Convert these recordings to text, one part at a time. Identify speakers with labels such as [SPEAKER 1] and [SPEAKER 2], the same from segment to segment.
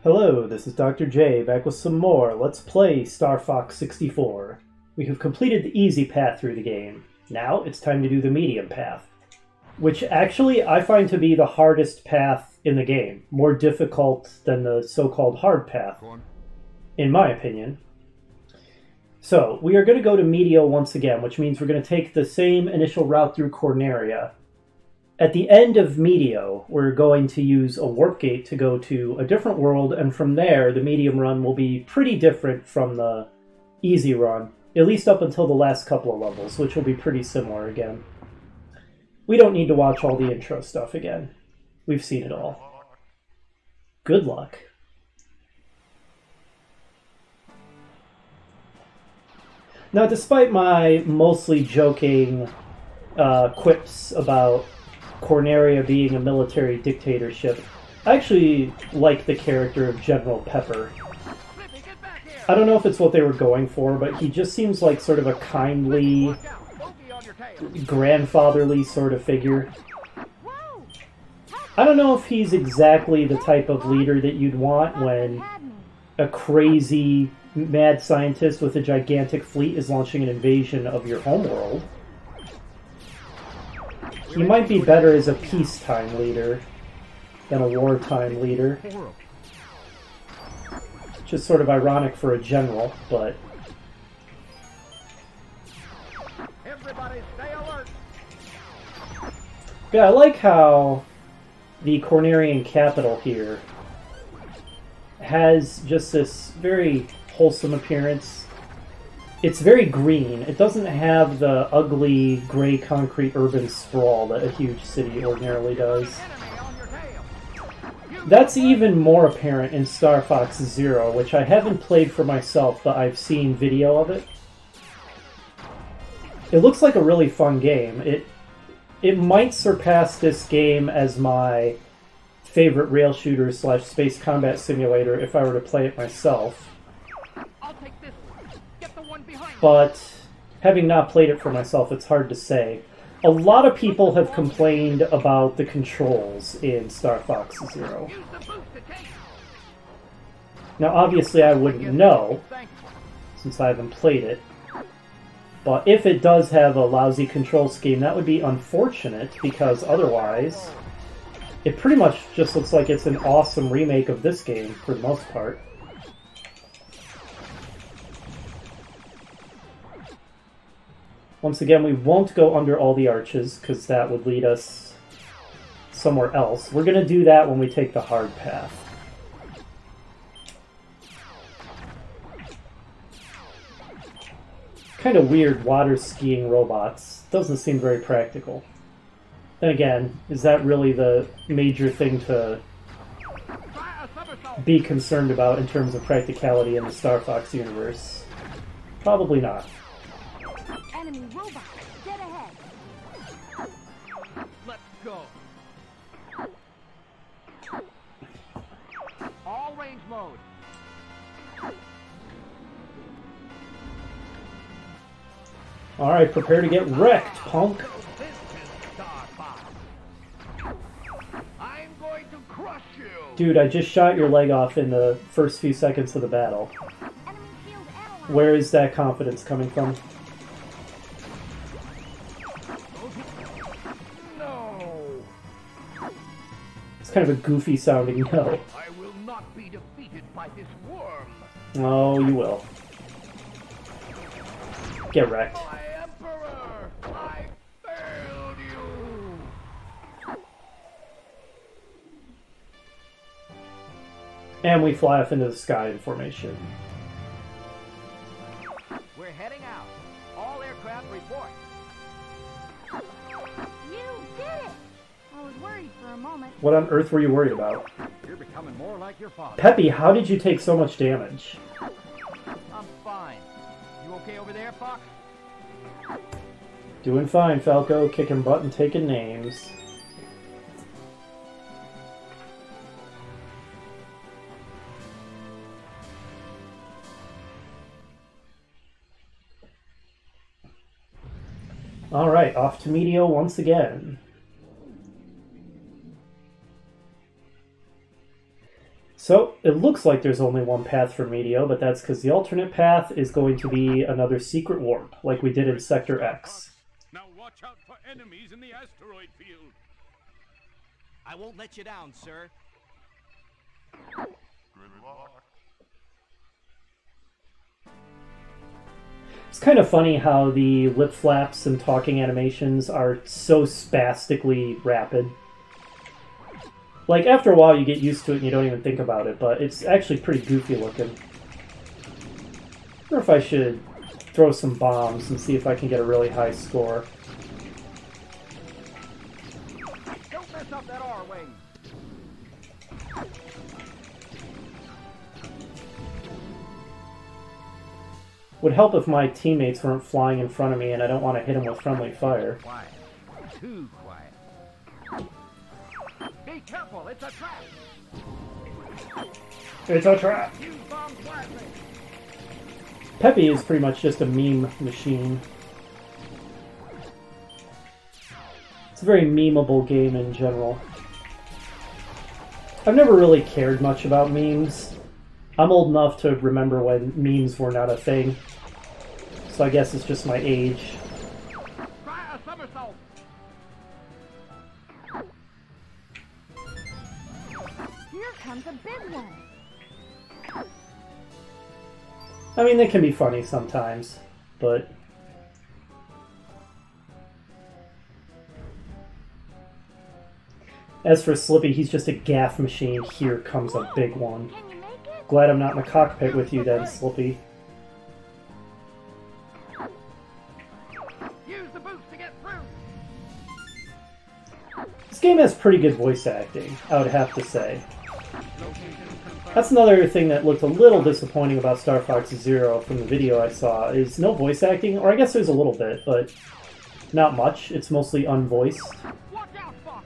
[SPEAKER 1] Hello, this is Dr. J, back with some more Let's Play Star Fox 64. We have completed the easy path through the game. Now it's time to do the medium path, which actually I find to be the hardest path in the game. More difficult than the so-called hard path, in my opinion. So, we are going to go to Meteo once again, which means we're going to take the same initial route through Corneria. At the end of Meteo, we're going to use a warp gate to go to a different world, and from there, the medium run will be pretty different from the easy run, at least up until the last couple of levels, which will be pretty similar again. We don't need to watch all the intro stuff again. We've seen it all. Good luck. Now, despite my mostly joking quips about Corneria being a military dictatorship, I actually like the character of General Pepper. I don't know if it's what they were going for, but he just seems like sort of a kindly, grandfatherly sort of figure. I don't know if he's exactly the type of leader that you'd want when a crazy mad scientist with a gigantic fleet is launching an invasion of your homeworld. He might be better as a peacetime leader than a wartime leader. Just sort of ironic for a general, but...
[SPEAKER 2] Everybody stay alert.
[SPEAKER 1] Yeah, I like how the Cornerian capital here has just this very wholesome appearance. It's very green. It doesn't have the ugly gray concrete urban sprawl that a huge city ordinarily does. That's even more apparent in Star Fox Zero, which I haven't played for myself, but I've seen video of it. It looks like a really fun game. It might surpass this game as my favorite rail shooter / space combat simulator if I were to play it myself. But having not played it for myself, it's hard to say. A lot of people have complained about the controls in Star Fox Zero. Now, obviously I wouldn't know, since I haven't played it. But if it does have a lousy control scheme, that would be unfortunate, because otherwise, it pretty much just looks like it's an awesome remake of this game, for the most part. Once again, we won't go under all the arches, because that would lead us somewhere else. We're going to do that when we take the hard path. Kind of weird water skiing robots. Doesn't seem very practical. Then again, is that really the major thing to be concerned about in terms of practicality in the Star Fox universe? Probably not.
[SPEAKER 3] Enemy robot, get ahead.
[SPEAKER 2] Let's go. All range mode.
[SPEAKER 1] Alright, prepare to get wrecked, punk.
[SPEAKER 2] This is Star Fox. I'm going to crush you.
[SPEAKER 1] Dude, I just shot your leg off in the first few seconds of the battle.
[SPEAKER 3] Enemy field analyzed.
[SPEAKER 1] Where is that confidence coming from?
[SPEAKER 2] No.
[SPEAKER 1] It's kind of a goofy sounding no.
[SPEAKER 2] I will not be defeated by this worm.
[SPEAKER 1] Oh, you will. Get wrecked.
[SPEAKER 2] My Emperor, I failed you.
[SPEAKER 1] And we fly off into the sky in formation.
[SPEAKER 2] We're heading out. All aircraft report.
[SPEAKER 3] You did it! I was worried for a moment.
[SPEAKER 1] What on earth were you worried about?
[SPEAKER 2] You're becoming more like your father.
[SPEAKER 1] Peppy, how did you take so much damage?
[SPEAKER 2] I'm fine. You okay over there, Fox?
[SPEAKER 1] Doing fine, Falco. Kicking butt and taking names. Alright, off to Meteo once again. So, it looks like there's only one path for Meteo, but that's because the alternate path is going to be another secret warp, like we did in Sector X.
[SPEAKER 4] Now watch out for enemies in the asteroid field.
[SPEAKER 2] I won't let you down, sir.
[SPEAKER 4] Good luck.
[SPEAKER 1] It's kind of funny how the lip flaps and talking animations are so spastically rapid. Like, after a while you get used to it and you don't even think about it, but it's actually pretty goofy looking. I wonder if I should throw some bombs and see if I can get a really high score.
[SPEAKER 2] Don't mess up that R-wing.
[SPEAKER 1] Would help if my teammates weren't flying in front of me and I don't want to hit them with friendly fire.
[SPEAKER 2] Quiet. Too quiet. Be careful, it's a trap.
[SPEAKER 1] It's a trap!
[SPEAKER 2] Use bombs wisely.
[SPEAKER 1] Peppy is pretty much just a meme machine. It's a very memeable game in general. I've never really cared much about memes. I'm old enough to remember when memes were not a thing. So I guess it's just my age.
[SPEAKER 2] Try a somersault.
[SPEAKER 3] Here comes a big one.
[SPEAKER 1] I mean, they can be funny sometimes, but... As for Slippy, he's just a gaff machine. Here comes a big one.
[SPEAKER 3] Can you make it?
[SPEAKER 1] Glad I'm not in the cockpit with you then, Slippy.
[SPEAKER 2] Use the boost to get through.
[SPEAKER 1] This game has pretty good voice acting, I would have to say.
[SPEAKER 2] Location confirmed.
[SPEAKER 1] That's another thing that looked a little disappointing about Star Fox Zero from the video I saw, is no voice acting, or I guess there's a little bit, but not much. It's mostly unvoiced.
[SPEAKER 2] Watch out, Fox.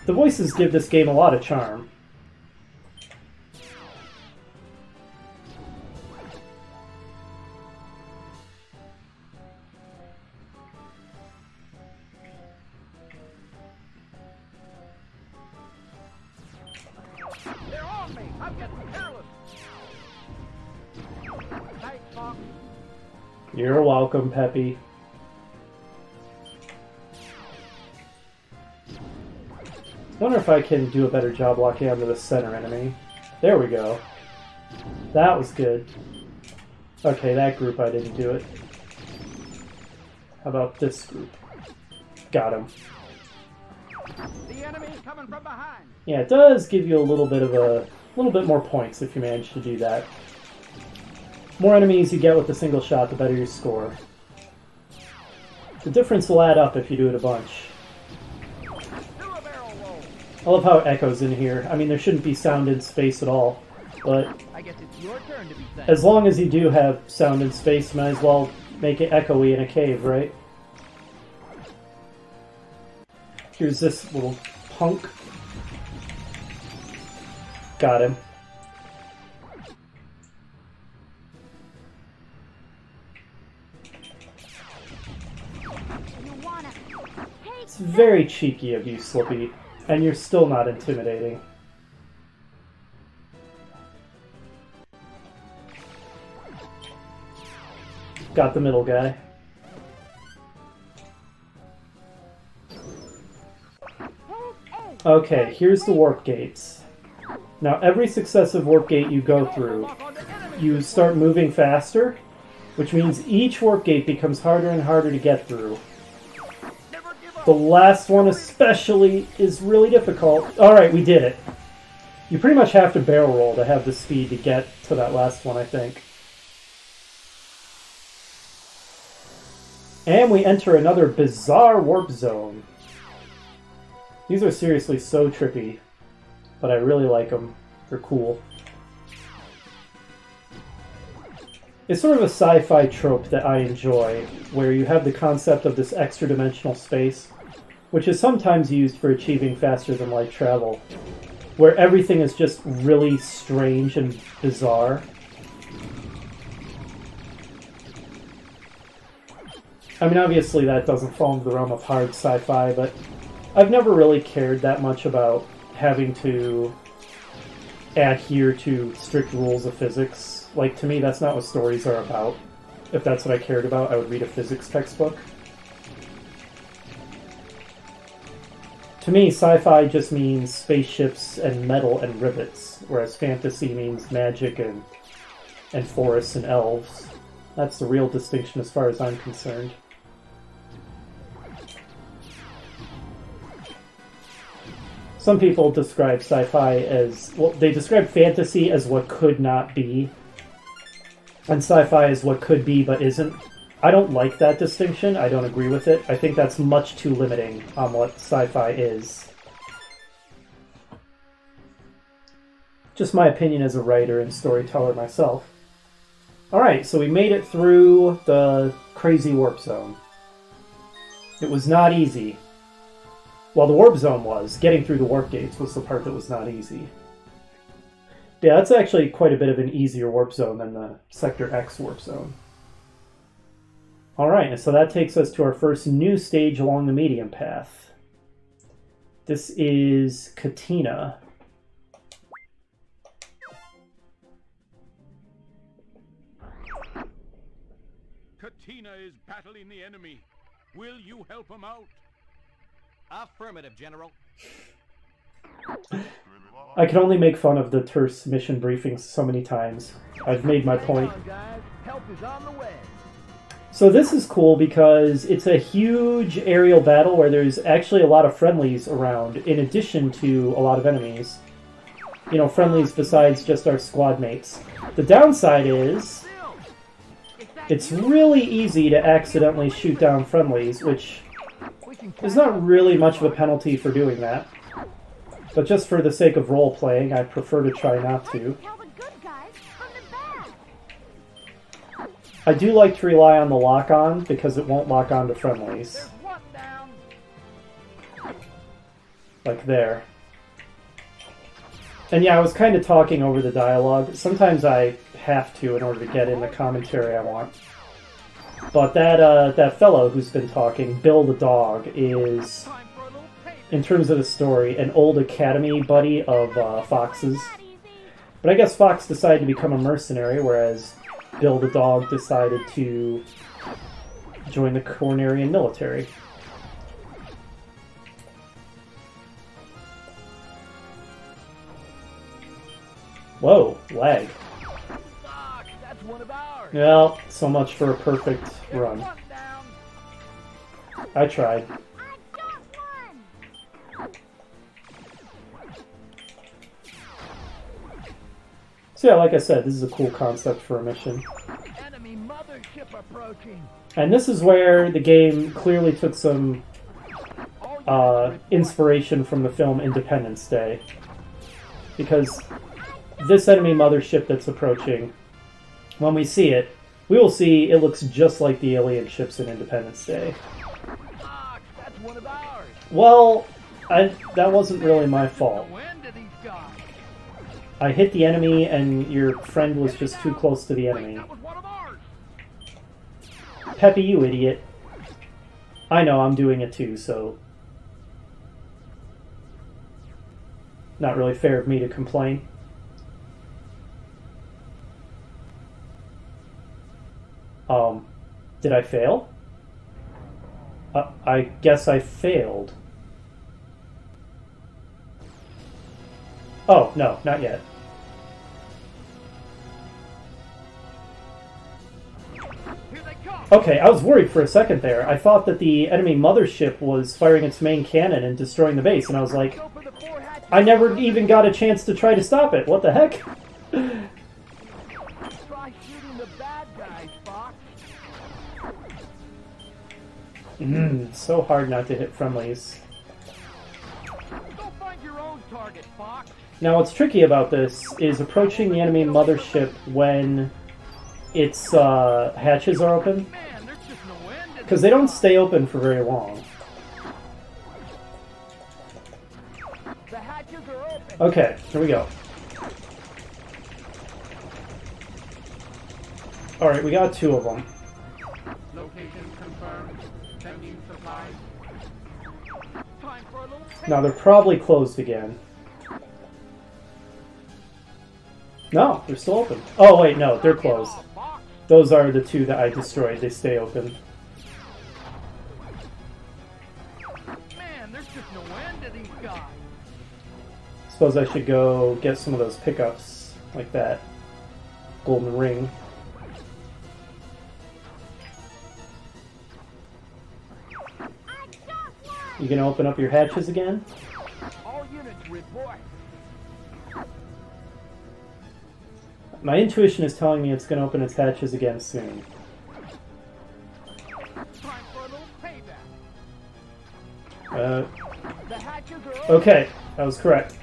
[SPEAKER 1] The voices give this game a lot of charm.
[SPEAKER 2] They're on me. I'm getting careless. Thanks, Fox.
[SPEAKER 1] You're welcome, Peppy. Wonder if I can do a better job locking onto the center enemy. There we go. That was good. Okay, that group I didn't do it. How about this group? Got him.
[SPEAKER 2] The enemy's coming from behind.
[SPEAKER 1] Yeah, it does give you a little bit more points if you manage to do that. More enemies you get with a single shot, the better your score. The difference will add up if you do it a bunch.
[SPEAKER 2] Do a barrel roll.
[SPEAKER 1] I love how it echoes in here. I mean, there shouldn't be sound in space at all, but
[SPEAKER 2] I guess it's your turn to be thanked.
[SPEAKER 1] as long as you do have sound in space, might as well make it echoey in a cave, right? Here's this little punk. Got him.
[SPEAKER 3] You wanna take
[SPEAKER 1] It's very cheeky of you, Slippy, and you're still not intimidating. Got the middle guy. Okay, here's the warp gates. Now, every successive warp gate you go through, you start moving faster, which means each warp gate becomes harder and harder to get through.
[SPEAKER 2] Never give up.
[SPEAKER 1] The last one especially is really difficult. Alright, we did it. You pretty much have to barrel roll to have the speed to get to that last one, I think. And we enter another bizarre warp zone. These are seriously so trippy, but I really like them. They're cool. It's sort of a sci-fi trope that I enjoy, where you have the concept of this extra-dimensional space, which is sometimes used for achieving faster-than-light travel, where everything is just really strange and bizarre. I mean, obviously that doesn't fall into the realm of hard sci-fi, but I've never really cared that much about having to adhere to strict rules of physics. Like, to me, that's not what stories are about. If that's what I cared about, I would read a physics textbook. To me, sci-fi just means spaceships and metal and rivets, whereas fantasy means magic and forests and elves. That's the real distinction as far as I'm concerned. Some people describe sci-fi as... well, they describe fantasy as what could not be, and sci-fi as what could be but isn't. I don't like that distinction. I don't agree with it. I think that's much too limiting on what sci-fi is. Just my opinion as a writer and storyteller myself. Alright, so we made it through the crazy warp zone. It was not easy. Well, the warp zone was. Getting through the warp gates was the part that was not easy. Yeah, that's actually quite a bit of an easier warp zone than the Sector X warp zone. Alright, and so that takes us to our first new stage along the medium path. This is Katina.
[SPEAKER 4] Katina is battling the enemy. Will you help him out?
[SPEAKER 2] Affirmative, General.
[SPEAKER 1] I can only make fun of the terse mission briefings so many times. I've made my point.
[SPEAKER 2] Help is on the way.
[SPEAKER 1] So this is cool because it's a huge aerial battle where there's actually a lot of friendlies around, in addition to a lot of enemies. You know, friendlies besides just our squad mates. The downside is it's really easy to accidentally shoot down friendlies, which there's not really much of a penalty for doing that. But just for the sake of role-playing, I prefer to try not to. I do like to rely on the lock-on, because it won't lock on to friendlies. Like there. And yeah, I was kind of talking over the dialogue. Sometimes I have to in order to get in the commentary I want. But that fellow who's been talking, Bill the dog, is, in terms of the story, an old academy buddy of Fox's. But I guess Fox decided to become a mercenary, whereas Bill the dog decided to join the Cornerian military. Whoa, lag.
[SPEAKER 2] That's one of ours.
[SPEAKER 1] Well, so much for a perfect run. I tried. So yeah, like I said, this is a cool concept for a mission.
[SPEAKER 2] Enemy mothership approaching.
[SPEAKER 1] And this is where the game clearly took some inspiration from the film Independence Day. Because this enemy mothership that's approaching, when we see it, we will see it looks just like the alien ships in Independence Day.
[SPEAKER 2] That's one of ours.
[SPEAKER 1] Well, that wasn't really my fault. I hit the enemy, and your friend was just too close to the enemy. Peppy, you idiot. I know, I'm doing it too, so... not really fair of me to complain. Did I fail? I guess I failed. Oh, no, not yet. Okay, I was worried for a second there. I thought that the enemy mothership was firing its main cannon and destroying the base, and I was like, I never even got a chance to try to stop it. What the heck?
[SPEAKER 2] Try shooting the bad guys, Fox.
[SPEAKER 1] So hard not to hit friendlies.
[SPEAKER 2] Go find your own target, Fox.
[SPEAKER 1] Now, what's tricky about this is approaching the enemy mothership when its hatches are open, because they don't stay open for very long.
[SPEAKER 2] The hatches are open.
[SPEAKER 1] Okay, here we go. Alright, we got two of them.
[SPEAKER 4] Location confirmed. Sending supplies.
[SPEAKER 2] Time for a little
[SPEAKER 1] Now, they're probably closed again. No, they're still open. Oh wait, no, they're closed. Those are the two that I destroyed. They stay open.
[SPEAKER 2] Man, there's just no end to these guys.
[SPEAKER 1] Suppose I should go get some of those pickups, like that golden ring. You gonna open up your hatches again?
[SPEAKER 2] All units report.
[SPEAKER 1] My intuition is telling me it's gonna open its hatches again soon.
[SPEAKER 2] Time for a little payback. The hatches are open.
[SPEAKER 1] Okay, that was correct.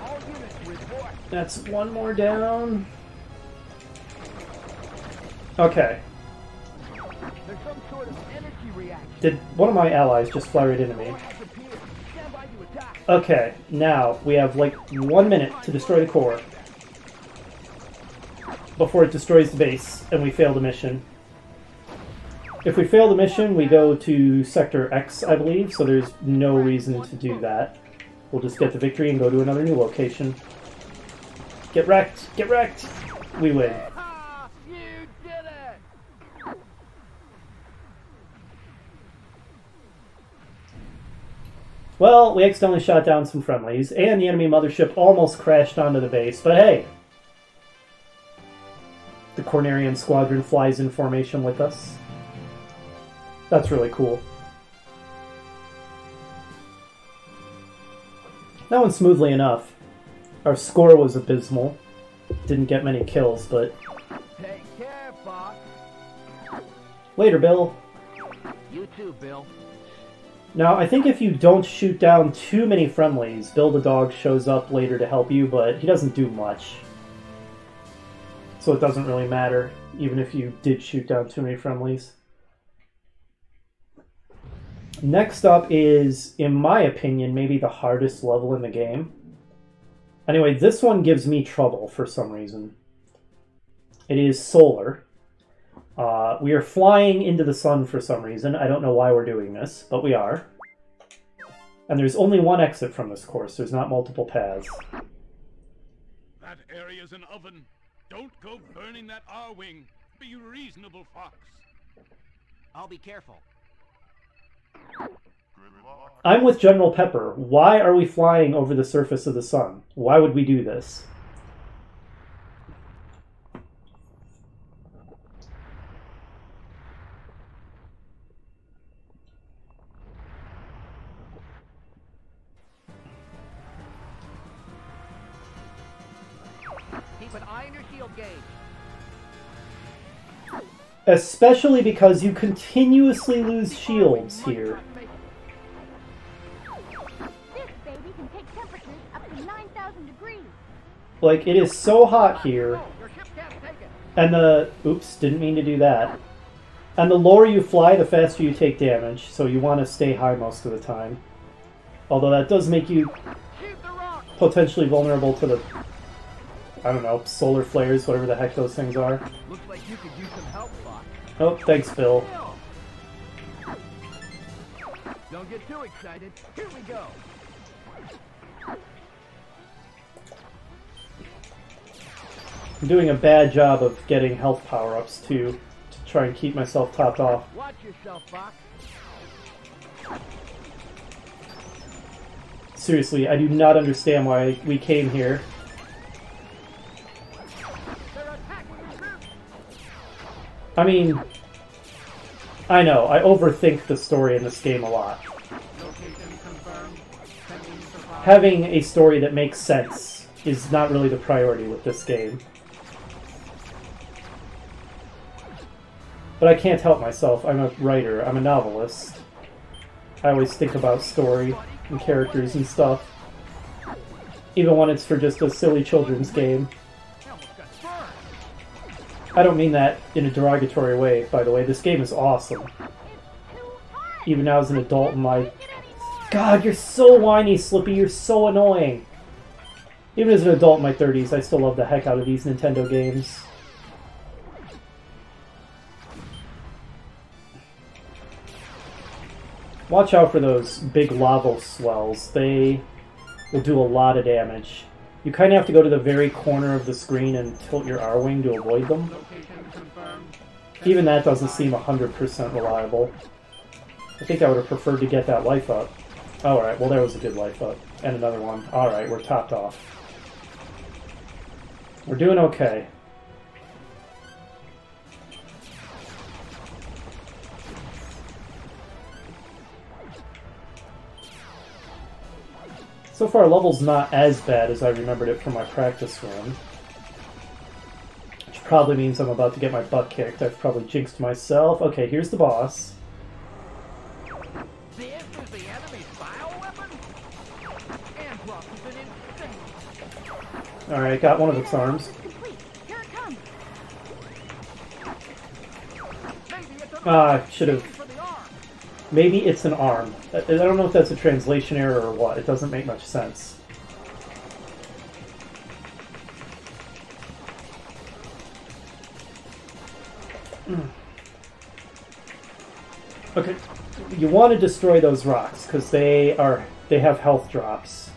[SPEAKER 2] All units report.
[SPEAKER 1] That's one more down. Okay.
[SPEAKER 2] There's some sort of energy reaction.
[SPEAKER 1] Did one of my allies just fly right into me?
[SPEAKER 2] Has appeared. Stand by to attack.
[SPEAKER 1] Okay, now we have like 1 minute to destroy the core before it destroys the base and we fail the mission. If we fail the mission, we go to Sector X, I believe, so there's no reason to do that. We'll just get the victory and go to another new location. Get wrecked! Get wrecked! We win.
[SPEAKER 2] Ha! You did it!
[SPEAKER 1] Well, we accidentally shot down some friendlies, and the enemy mothership almost crashed onto the base, but hey! The Cornerian squadron flies in formation with us. That's really cool. That went smoothly enough. Our score was abysmal. Didn't get many kills, but...
[SPEAKER 2] Take care, Fox.
[SPEAKER 1] Later, Bill.
[SPEAKER 2] You too, Bill.
[SPEAKER 1] Now, I think if you don't shoot down too many friendlies, Bill the dog shows up later to help you, but he doesn't do much. So it doesn't really matter, even if you did shoot down too many friendlies. Next up is, in my opinion, maybe the hardest level in the game. Anyway, this one gives me trouble for some reason. It is solar. We are flying into the sun for some reason. I don't know why we're doing this, but we are. And there's only one exit from this course. There's not multiple paths.
[SPEAKER 4] That area's an oven. Don't go burning that R-wing. Be reasonable, Fox.
[SPEAKER 2] I'll be careful.
[SPEAKER 1] I'm with General Pepper. Why are we flying over the surface of the sun? Why would we do this?
[SPEAKER 2] Keep an eye on your shield gauge.
[SPEAKER 1] Especially because you continuously lose shields here.
[SPEAKER 3] This baby can take temperatures up to 9,000 degrees.
[SPEAKER 1] Like, it is so hot here.
[SPEAKER 2] Your ship can't take it.
[SPEAKER 1] And the... Oops, didn't mean to do that. And the lower you fly, the faster you take damage. So you want to stay high most of the time. Although that does make you
[SPEAKER 2] Shoot the rock.
[SPEAKER 1] potentially vulnerable to the... I don't know, solar flares, whatever the heck those things are.
[SPEAKER 2] Looks like you could use some help, Fox.
[SPEAKER 1] Oh, thanks, Bill.
[SPEAKER 2] Don't get too excited. Here we go.
[SPEAKER 1] I'm doing a bad job of getting health power-ups, too, to try and keep myself topped off.
[SPEAKER 2] Watch yourself, Fox.
[SPEAKER 1] Seriously, I do not understand why we came here.
[SPEAKER 2] They're attacking the group.
[SPEAKER 1] I mean, I know, I overthink the story in this game a lot.
[SPEAKER 2] Location confirmed. Pending surprise.
[SPEAKER 1] Having a story that makes sense is not really the priority with this game. But I can't help myself. I'm a writer. I'm a novelist. I always think about story and characters and stuff. Even when it's for just a silly children's game.
[SPEAKER 2] They almost got burned.
[SPEAKER 1] I don't mean that in a derogatory way, by the way. This game is awesome.
[SPEAKER 3] Too hot.
[SPEAKER 1] Even now as an adult in my... God, you're so whiny, Slippy. You're so annoying. Even as an adult in my 30s, I still love the heck out of these Nintendo games. Watch out for those big lava swells. They will do a lot of damage. You kind of have to go to the very corner of the screen and tilt your R-wing to avoid them. Even that doesn't seem 100% reliable. I think I would have preferred to get that life up. Alright, well there was a good life up. And another one. Alright, we're topped off. We're doing okay. So far, level's not as bad as I remembered it from my practice run. Which probably means I'm about to get my butt kicked. I've probably jinxed myself. Okay, here's the boss.
[SPEAKER 2] This is the enemy's bioweapon? Andross is an insane.
[SPEAKER 1] Alright, got one of its arms.
[SPEAKER 3] Complete. Here it comes.
[SPEAKER 2] Maybe it's a
[SPEAKER 1] Ah, should have.
[SPEAKER 2] for the arm.
[SPEAKER 1] Maybe it's an arm. I don't know if that's a translation error or what. It doesn't make much sense. Okay, you want to destroy those rocks because they have health drops,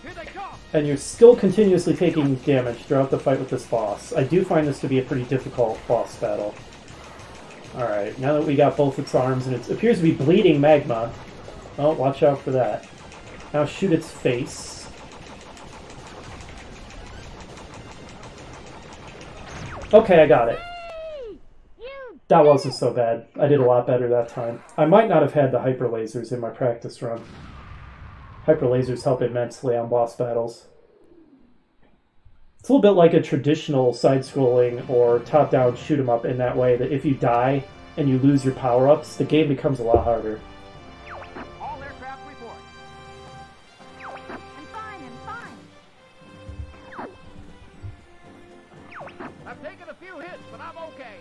[SPEAKER 2] Here they come.
[SPEAKER 1] and you're still continuously taking damage throughout the fight with this boss. I do find this to be a pretty difficult boss battle. Alright, now that we got both its arms, and it appears to be bleeding magma. Oh, watch out for that. Now shoot its face. Okay, I got it.
[SPEAKER 3] You
[SPEAKER 1] That wasn't so bad. I did a lot better that time. I might not have had the hyper lasers in my practice run. Hyper lasers help immensely on boss battles. It's a little bit like a traditional side-scrolling or top-down shoot-'em-up in that way, that if you die and you lose your power-ups, the game becomes a lot harder.
[SPEAKER 2] All aircraft report.
[SPEAKER 3] I'm fine, I'm fine.
[SPEAKER 2] I've taken a few hits, but I'm okay.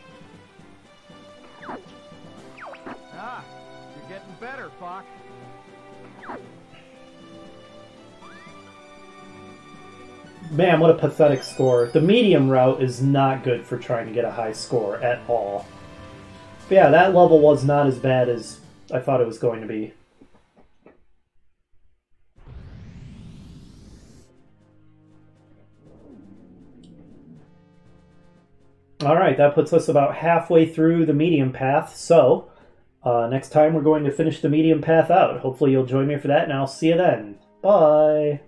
[SPEAKER 2] Ah, you're getting better, Fox.
[SPEAKER 1] Man, what a pathetic score. The medium route is not good for trying to get a high score at all. But yeah, that level was not as bad as I thought it was going to be. Alright, that puts us about halfway through the medium path, so next time we're going to finish the medium path out. Hopefully you'll join me for that, and I'll see you then. Bye!